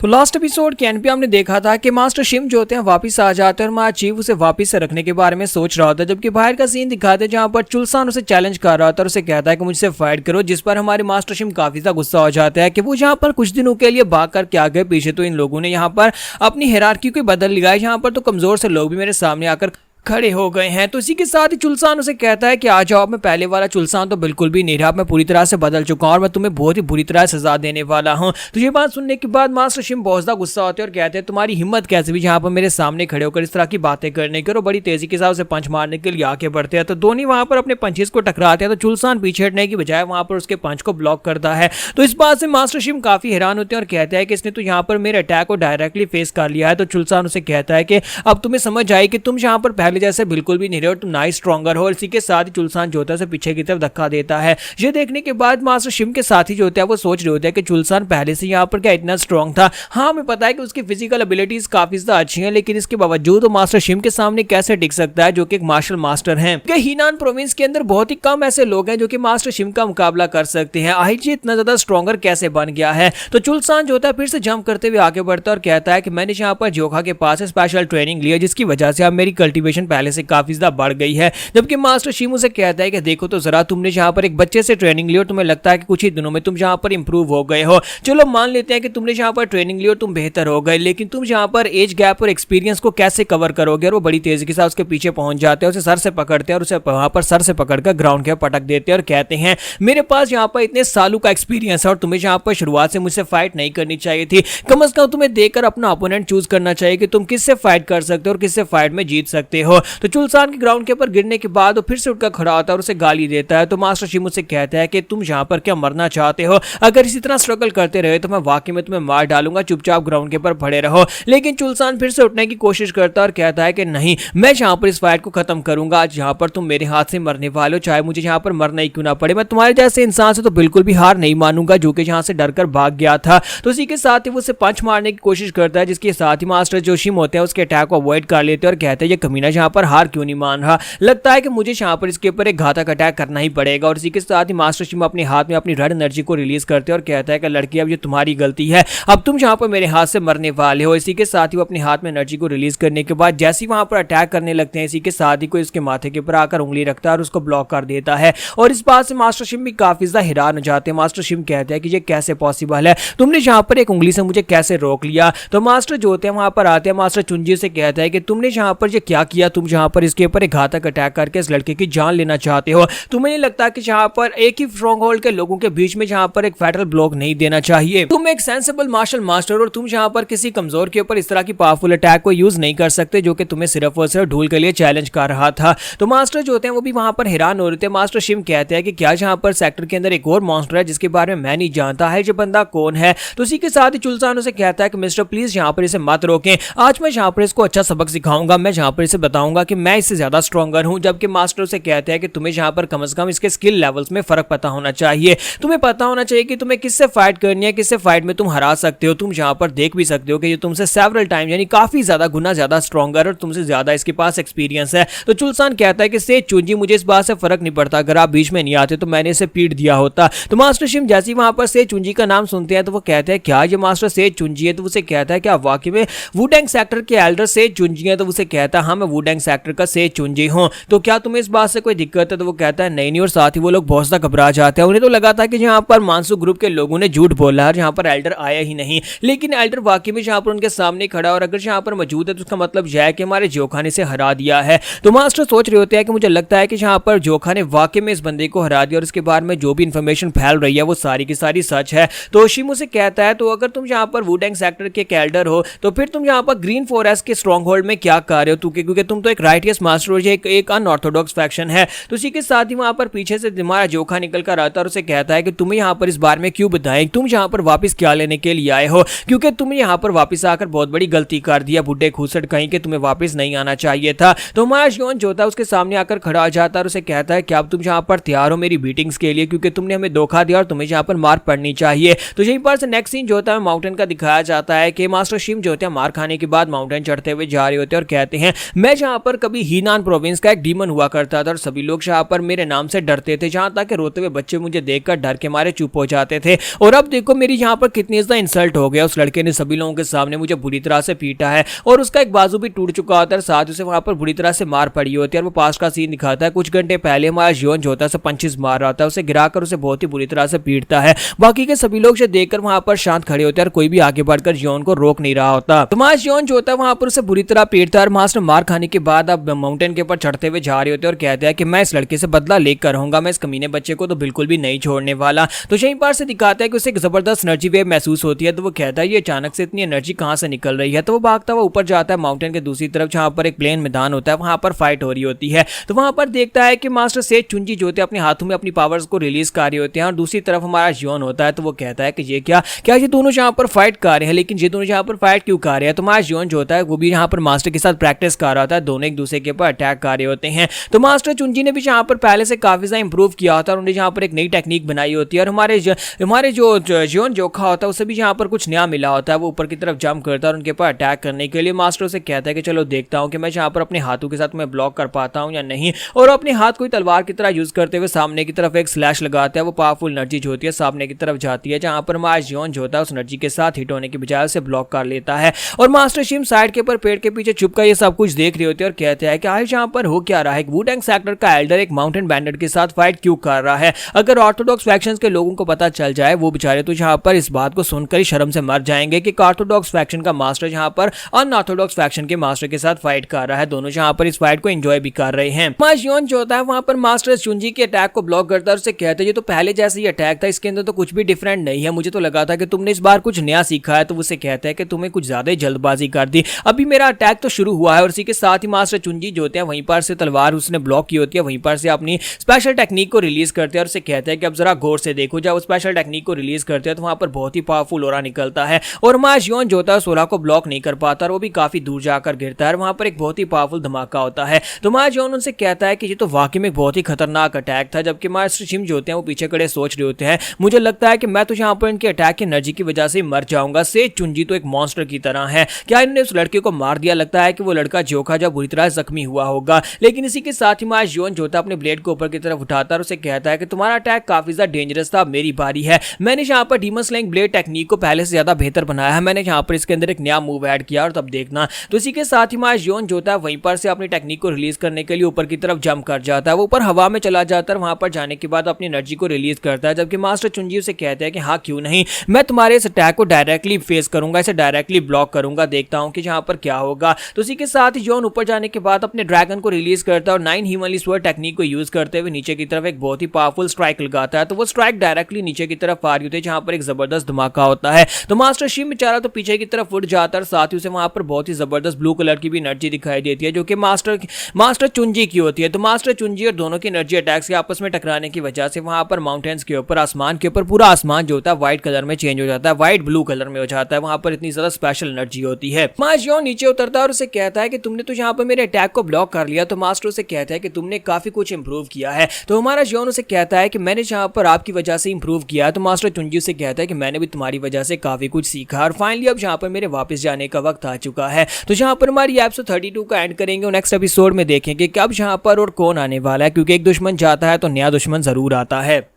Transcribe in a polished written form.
तो last episode के and पे हमने देखा था कि मास्टर शिम जो होते हैं वापस आ जाते हैं और माँ चीफ उसे वापस से रखने के बारे में सोच रहा होता है, जबकि बाहर का सीन दिखाते हैं जहाँ पर चुलसान उसे चैलेंज कर रहा होता है और उसे कहता है कि मुझसे फाइट करो, जिस पर हमारे मास्टर शिम काफी ज्यादा गुस्सा हो जाता है कि वो यहाँ पर कुछ दिनों के लिए भाग कर क्या गए पीछे, तो इन लोगों ने यहाँ पर अपनी हिरार्की को बदल लिया है, यहाँ पर तो कमजोर से लोग भी मेरे सामने आकर खड़े हो गए हैं। तो इसी के साथ ही चुलसान उसे कहता है कि आ जाओ, मैं पहले वाला चुलसान तो बिल्कुल भी नहीं रहा, मैं पूरी तरह से बदल चुका हूं और मैं तुम्हें बहुत ही बुरी तरह सजा देने वाला हूं। तो ये बात सुनने के बाद मास्टर शिम बहुत ज्यादा गुस्सा होते हैं और कहते हैं तुम्हारी हिम्मत कैसे भी यहाँ पर मेरे सामने खड़े होकर इस तरह की बातें करने की, और बड़ी तेजी के साथ उसे पंच मारने के लिए आगे बढ़ते हैं। तो दोनों वहां पर अपने पंचेस को टकराते हैं, तो चुलसान पीछे हटने की बजाय वहां पर उसके पंच को ब्लॉक करता है। तो इस बात से मास्टर शिम काफी हैरान होते हैं और कहते हैं कि इसने तो यहाँ पर मेरे अटैक को डायरेक्टली फेस कर लिया है। तो चुलसान उसे कहता है कि अब तुम्हें समझ आए कि तुम यहाँ पर पहले जैसे बिल्कुल भी और तुम नाइस स्ट्रॉन्गर हो, और इसी के साथ ही चुलसान जो होता है पीछे की तरफ धक्का देता है। ये देखने के बाद मास्टर शिम के साथी जो होते हैं वो सोच रहे होते हैं कि चुलसान पहले से यहाँ पर क्या इतना स्ट्रॉन्ग था। हाँ, हमें पता है कि उसकी फिजिकल एबिलिटीज काफी ज्यादा अच्छी हैं, लेकिन इसके बावजूद वो मास्टर शिम के सामने कैसे टिक सकता है, जो कि एक मार्शल मास्टर है। हीनान प्रोविंस के अंदर बहुत ही कम ऐसे लोग हैं जो कि मास्टर शिम का मुकाबला कर सकते हैं। आईजी इतना ज्यादा स्ट्रॉन्गर कैसे बन गया है। तो चुलसान जो होता है फिर से जंप करते हुए आगे बढ़ता है और कहता है कि मैंने यहाँ पर जोखा के पास स्पेशल ट्रेनिंग ली है, जिसकी वजह से अब मेरी कल्टीवेशन पहले से काफी ज्यादा बढ़ गई है। जबकि मास्टर शिम उसे कहता है कि देखो तो जरा, तुमने जहां पर एक बच्चे से ट्रेनिंग ली और तुम्हें लगता है कि कुछ ही दिनों में तुम जहां पर इंप्रूव हो गए हो। चलो मान लेते हैं कि तुमने जहां पर ट्रेनिंग ली और तुम बेहतर हो गए, लेकिन तुम जहां पर एज गैप और एक्सपीरियंस को कैसे कवर करोगे। और वो बड़ी तेजी के साथ उसके पीछे पहुंच जाते हैं, उसे सर से पकड़ते हैं और उसे वहां पर सर से पकड़कर ग्राउंड के पटक देते हैं और कहते हैं मेरे पास यहाँ पर इतने सालों का एक्सपीरियंस है और तुम्हें जहां पर शुरुआत से मुझसे फाइट नहीं करनी चाहिए थी। कम से कम तुम्हें देखकर अपना ओपोनेंट चूज करना चाहिए कि तुम किससे फाइट कर सकते हो और किससे फाइट में जीत सकते हो। तो चुलसान के ग्राउंड के ऊपर गिरने के बाद फिर से उठकर खड़ा होता है और उसे गाली देता है। तो मास्टर शिम उसे कहता है कि तुम यहाँ पर क्या मरना चाहते हो, अगर इसी तरह स्ट्रगल करते रहे तो मैं वाकई में तुम्हें मार डालूंगा, चुपचाप ग्राउंड के ऊपर पड़े रहो। लेकिन चुलसान फिर से उठने की कोशिश करता है और कहता है कि नहीं, मैं यहाँ पर इस फाइट को खत्म करूंगा। आज यहाँ पर तुम मेरे हाथ से मरने वाले हो, चाहे मुझे यहाँ पर मरना ही क्यों ना पड़े। मैं तुम्हारे जैसे इंसान से तो बिल्कुल भी हार नहीं मानूंगा जो कि यहाँ से डरकर भाग गया था। तो इसी के साथ ही वो उसे पंच मारने की कोशिश करता है, जिसके साथ ही मास्टर जो शिम होते हैं उसके अटैक को अवॉइड कर लेते हैं और कहते हैं ये कमीना यहाँ पर हार क्यों नहीं मान रहा, लगता है कि मुझे यहाँ पर इसके ऊपर एक घातक अटैक करना ही पड़ेगा। और इसी के साथ ही मास्टर शिम अपने हाथ में अपनी रेड एनर्जी को रिलीज करते हैं और कहता है कि लड़की अब ये तुम्हारी गलती है, अब तुम यहाँ पर मेरे हाथ से मरने वाले हो। इसी के साथ ही वो अपने हाथ में एनर्जी को रिलीज करने के बाद जैसे ही वहां पर अटैक करने लगते हैं, इसी के साथ ही कोई उसके माथे के ऊपर आकर उंगली रखता है और उसको ब्लॉक कर देता है। और इस बात से मास्टर शिम भी काफी ज्यादा हैरान हो जाते हैं। मास्टर शिम कहते हैं कि ये कैसे पॉसिबल है, तुमने यहाँ पर एक उंगली से मुझे कैसे रोक लिया। तो मास्टर जो होते हैं वहां पर आते हैं, मास्टर चुंजी से कहता है कि तुमने यहाँ पर ये क्या किया, तुम यहाँ पर इसके ऊपर एक घातक अटैक करके इस लड़के की जान लेना चाहते हो। तुम्हें नहीं लगता कि जहां पर एक ही स्ट्रॉन्ग होल्ड के लोगों के बीच में जहां पर एक फैटल ब्लॉक नहीं देना चाहिए। तुम एक सेंसिबल मार्शल मास्टर और तुम जहां पर किसी कमजोर के ऊपर इस तरह की पावरफुल अटैक को यूज नहीं कर सकते, जो कि तुम्हें सिर्फ और सिर्फ ढूल के लिए चैलेंज कर रहा था। तो मास्टर जो होते हैं वो भी वहां पर हैरान हो रहे थे। मास्टर शिम कहते हैं कि क्या जहां पर सेक्टर के अंदर एक और मॉन्स्टर है जिसके बारे में मैं नहीं जानता है, जो बंदा कौन है। तो इसी के साथ ही चुलसान उसे कहता है कि मिस्टर प्लीज यहाँ पर इसे मत रोकें, आज मैं यहाँ पर इसको अच्छा सबक सिखाऊंगा, मैं यहाँ पर इसे बताऊंगा कि मैं इससे ज्यादा स्ट्रॉन्गर हूँ। जबकि मास्टर उसे कहते हैं कि तुम्हें यहाँ पर कम से कम इसके स्किल लेवल्स में फर्क पता होना चाहिए, तुम्हें पता होना चाहिए कि तुम्हें किससे फाइट करनी है, किससे फाइट में तुम हरा सकते हो। तुम यहाँ पर देख भी सकते हो कि ये तुमसे सेवरल टाइम यानी काफी ज्यादा गुना ज्यादा स्ट्रॉन्गर और तुमसे ज्यादा इसके पास एक्सपीरियंस है। तो चुलसान कहता है कि से चुंजी मुझे इस बात से फर्क नहीं पड़ता, अगर आप बीच में नहीं आते तो मैंने इसे पीट दिया होता। तो मास्टर शिम जैसे ही वहां पर से चुंजी का नाम सुनते हैं तो वो कहते हैं क्या ये मास्टर से चुंजी है। तो उसे कहता है क्या वाकई में वुडेंग सेक्टर के एल्डर से चुंजी है। तो उसे कहता है हाँ, मैं वुडेंग सेक्टर का से चुंजी हूँ। तो क्या तुम्हें इस बात से कोई दिक्कत है। तो वो कहता है नहीं। और साथ ही वो लोग बहुत ज्यादा घबरा जाते हैं, उन्हें तो लगा था कि यहाँ पर मानसू ग्रुप के लोगों ने झूठ बोला है, यहाँ पर एल्डर आया ही नहीं, लेकिन एल्डर वाकई में यहाँ पर उनके सामने खड़ा और अगर यहाँ पर मौजूद है तो उसका मतलब यह है कि हमारे जोखा ने इसे हरा दिया है। तो मास्टर सोच रहे होते हैं कि मुझे लगता है कि यहाँ पर जोखा ने वाकई में इस बंदे को हरा दिया और इसके बारे में जो भी इंफॉर्मेशन फैल रही है वो सारी की सारी सच है। तो शिम उसे कहता है तो अगर तुम यहाँ पर वुडेंग सेक्टर के एल्डर हो तो फिर तुम यहाँ पर ग्रीन फॉरेस्ट के स्ट्रॉन्ग होल्ड में क्या कर रहे हो, क्योंकि तुम तो एक राइटियस मास्टर हो, एक अनऑर्थोडॉक्स फैक्शन है। तो इसी के साथ ही वहां पर पीछे से हमारा जोखा निकल कर आता है और उसे कहता है कि तुम्हें यहाँ पर इस बारे में क्यों बताएं, तुम यहाँ पर वापस क्या लेने के लिए आए हो, क्योंकि तुमने यहाँ पर वापस आकर बहुत बड़ी गलती कर दिया, बुड्ढे खूसट कहीं के, तुम्हें वापस नहीं आना चाहिए था। तो हमारा शियोन जो था उसके सामने आकर खड़ा हो जाता है और उसे कहता है कि अब तुम यहाँ पर तैयार हो मेरी बीटिंग्स के लिए, क्योंकि तुमने हमें धोखा दिया और तुम्हें यहाँ पर मार पड़नी चाहिए। तो यहीं पर से नेक्स्ट सीन जो होता है माउंटेन का दिखाया जाता है कि मास्टर शिम जो होते हैं मार खाने के बाद माउंटेन चढ़ते हुए जा रहे होते हैं और कहते हैं मैं जहाँ पर कभी हीनान प्रोविंस का एक डीमन हुआ करता था और सभी लोग जहाँ पर मेरे नाम से डरते थे, जहाँ तक रोते हुए बच्चे मुझे देखकर डर के मारे चुप हो जाते थे। और अब देखो मेरी यहाँ पर कितनी ज्यादा इंसल्ट हो गया। उस लड़के ने सभी लोगों के सामने मुझे बुरी तरह से पीटा है और उसका एक बाजू भी टूट चुका होता है, साथ उसे वहां पर बुरी तरह से मार पड़ी होती है। और वो पास का सीन दिखाता है, कुछ घंटे पहले हमारा जियोन जो होता है पंचेस मार रहा होता है, उसे गिराकर उसे बहुत ही बुरी तरह से पीटता है। बाकी के सभी लोग उसे देखकर वहां पर शांत खड़े होते हैं और कोई भी आगे बढ़कर जियोन को रोक नहीं रहा होता। तो हमारा जियोन जो होता है वहां पर उसे बुरी तरह पीटता है और मास्टर मार खाने के बाद अब माउंटेन के ऊपर चढ़ते हुए जा रहे होते हैं और कहते हैं कि मैं इस लड़के से बदला लेकर रहूंगा, मैं इस कमीने बच्चे को तो बिल्कुल भी नहीं छोड़ने वाला। तो यहीं पर से दिखाता है कि उसे एक जबरदस्त एनर्जी वेव महसूस होती है। तो वो कहता है ये अचानक से इतनी एनर्जी कहां से निकल रही है। तो वो भागता हुआ ऊपर जाता है माउंटेन के दूसरी तरफ, जहां पर एक प्लेन मैदान होता है, वहां पर फाइट हो रही होती है। तो वहां पर देखता है कि मास्टर सेज चुंजी जो होते हैं अपने हाथों में अपनी पावर्स को रिलीज कर रहे होते हैं और दूसरी तरफ हमारा जियोन होता है। तो वो कहता है कि ये क्या ये दोनों जहां पर फाइट कर रहे हैं, लेकिन ये दोनों जहां पर फाइट क्यों कर रहे हैं। तो हमारा जियोन जो होता है वो भी यहाँ पर मास्टर के साथ प्रैक्टिस कर रहा होता है, दोनों एक दूसरे के ऊपर अटैक कर रहे होते हैं। तो मास्टर चुंजी ने भी जहां पर पहले से काफी ज्यादा इंप्रूव किया होता है और उन्हें जहां पर एक नई टेक्निक बनाई होती है और हमारे जो जियोन जोखा होता है उसे भी यहाँ पर कुछ नया मिला होता है। वो ऊपर की तरफ जंप करता है और उनके ऊपर अटैक करने के लिए मास्टर से कहता है कि चलो देखता हूँ कि मैं यहाँ पर अपने हाथों के साथ मैं ब्लॉक कर पाता हूँ या नहीं। और अपने हाथ को तलवार की तरह यूज करते हुए सामने की तरफ एक स्लैश लगाता है। वो पावरफुल एनर्जी जो होती है सामने की तरफ जाती है, जहाँ पर हमारा जियोन जो होता है उस एनर्जी के साथ हिट होने की बजाय उसे ब्लॉक कर लेता है। और मास्टर शिम साइड के ऊपर पेड़ के पीछे छुपकर ये सब कुछ देख रहे होते हैं और कहते हैं कि आज यहाँ पर हो क्या रहा है। वुडैंग सेक्टर का एल्डर एक माउंटेन बैंडेड के साथ फाइट क्यों कर रहा है। अगर ऑर्थोडॉक्स फैक्शंस के लोगों को पता चल जाए वो बेचारे तो यहाँ पर इस बात को सुनकर ही शर्म से मर जाएंगे कि ऑर्थोडॉक्स फैक्शन का मास्टर यहाँ पर अनऑर्थोडॉक्स फैक्शन के मास्टर के साथ फाइट कर रहा है। दोनों यहाँ पर इस फाइट को एंजॉय भी कर रहे हैं। जियोन जो होता है वहां पर मास्टर चुंजी के अटैक को ब्लॉक करता है और उसे कहता है ये तो पहले जैसे ही अटैक था, इसके अंदर तो कुछ भी डिफरेंट नहीं है, मुझे तो लगा था कि तुमने इस बार कुछ नया सीखा है। तो उसे कहता है कि तुम्हें कुछ ज्यादा ही जल्दबाजी कर दी, अभी मेरा अटैक तो शुरू हुआ है। और इसी के साथ ही मास्टर चुंजी जो होते हैं वहीं पर से तलवार उसने ब्लॉक की होती है, वहीं पर से अपनी स्पेशल टेक्निक को रिलीज करते हैं और उसे कहते हैं कि अब जरा गौर से देखो। जब स्पेशल टेक्निक को रिलीज करते हैं तो वहां पर बहुत ही पावरफुल ओरा निकलता है और हमारा जियोन जो होता है ओरा को ब्लॉक नहीं कर पाता और वो भी काफी दूर जाकर गिरता है। वहां पर एक बहुत ही पावरफुल धमाका होता है। तो हमारा जियोन उनसे कहता है कि ये तो वाकई में बहुत ही खतरनाक अटैक था। जबकि मास्टर शिम जो होते हैं वो पीछे खड़े सोच रहे होते हैं, मुझे लगता है कि मैं तो यहाँ पर इनके अटैक की एनर्जी की वजह से मर जाऊंगा। सेज चुंजी तो एक मॉन्स्टर की तरह है, क्या इन्होंने उस लड़के को मार दिया। लगता है कि वो लड़का जोखा जब बुरी तरह जख्मी हुआ होगा। लेकिन इसी के साथ ही हमारा जियोन जो होता है अपने ब्लेड को ऊपर की तरफ उठाता है और उसे कहता है कि तुम्हारा अटैक काफी ज्यादा डेंजरस था, मेरी बारी है। मैंने यहाँ पर डीमन स्लेइंग ब्लेड टेक्निक को पहले से ज्यादा बेहतर बनाया है, मैंने यहाँ पर इसके अंदर एक नया मूव ऐड किया और तब देखना। तो इसी के साथ ही हमारा जियोन जो होता है वहीं पर से अपनी टेक्निक को रिलीज करने के लिए ऊपर की तरफ जंप कर जाता है। वो ऊपर हवा में चला जाता है, वहां पर जाने के बाद अपनी एनर्जी को रिलीज करता है। जबकि मास्टर चुंजी से कहते हैं कि हाँ क्यों नहीं, मैं तुम्हारे इस अटैक को डायरेक्टली फेस करूंगा, इसे डायरेक्टली ब्लॉक करूंगा, देखता हूं कि यहाँ पर क्या होगा। तो इसी के साथ ही जियोन ऊपर जाने के बाद अपने ड्रैगन को रिलीज करता है और 9 हीवनली स्वॉर्ड टेक्निक को यूज करते हुए नीचे की तरफ एक बहुत ही पावरफुल स्ट्राइक लगाता है। तो वो स्ट्राइक डायरेक्टली नीचे की तरफ आ रही होती है, जहां पर एक जबरदस्त धमाका होता है। तो मास्टर शिम बेचारा तो पीछे की तरफ उड़ जाता है, साथ ही उसे वहां पर बहुत ही जबरदस्त ब्लू कलर की भी एनर्जी दिखाई देती है जो कि मास्टर चुंजी की होती है। तो मास्टर चुंजी और दोनों की एनर्जी अटैक्स के आपस में टकराने की वजह से वहां पर माउंटेन्स के ऊपर आसमान के ऊपर पूरा आसमान जो होता है व्हाइट कलर में चेंज हो जाता है, व्हाइट ब्लू कलर में हो जाता है। वहां पर इतनी ज्यादा स्पेशल एनर्जी होती है। जियोन नीचे उतरता है और उसे कहता है कि तुमने तो यहाँ पर मेरे अटैक को ब्लॉक कर लिया। तो मास्टर उसे कहता है कि तुमने काफी कुछ इंप्रूव किया है। तो हमारा जियोन उसे कहता है कि मैंने यहाँ पर आपकी वजह से इंप्रूव किया। तो मास्टर चुंजी से कहता है कि मैंने भी तुम्हारी वजह से काफी कुछ सीखा और फाइनली अब यहाँ पर मेरे वापस जाने का वक्त आ चुका है। तो यहाँ पर हमारी एपिसोड 32 का एंड करेंगे और नेक्स्ट एपिसोड में देखेंगे कि अब यहाँ पर और कौन आने वाला है, क्योंकि एक दुश्मन जाता है तो नया दुश्मन जरूर आता है।